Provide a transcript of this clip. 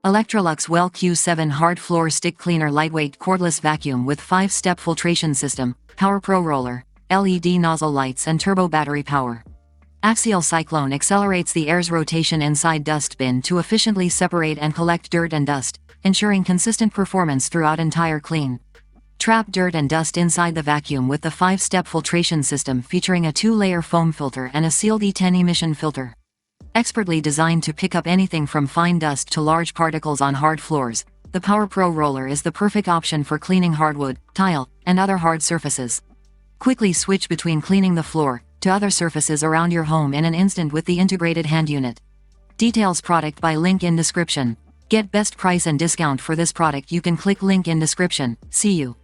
Electrolux WellQ7 Hard Floor Stick Cleaner Lightweight Cordless Vacuum with 5-step filtration system, PowerPro Roller, LED nozzle lights and turbo battery power. Axial cyclone accelerates the air's rotation inside dust bin to efficiently separate and collect dirt and dust, ensuring consistent performance throughout entire clean. Trap dirt and dust inside the vacuum with the 5-step filtration system featuring a 2-layer foam filter and a sealed E10 emission filter. Expertly designed to pick up anything from fine dust to large particles on hard floors, the PowerPro Roller is the perfect option for cleaning hardwood, tile, and other hard surfaces. Quickly switch between cleaning the floor to other surfaces around your home in an instant with the integrated hand unit. Details product by link in description. Get best price and discount for this product. You can click link in description. See you.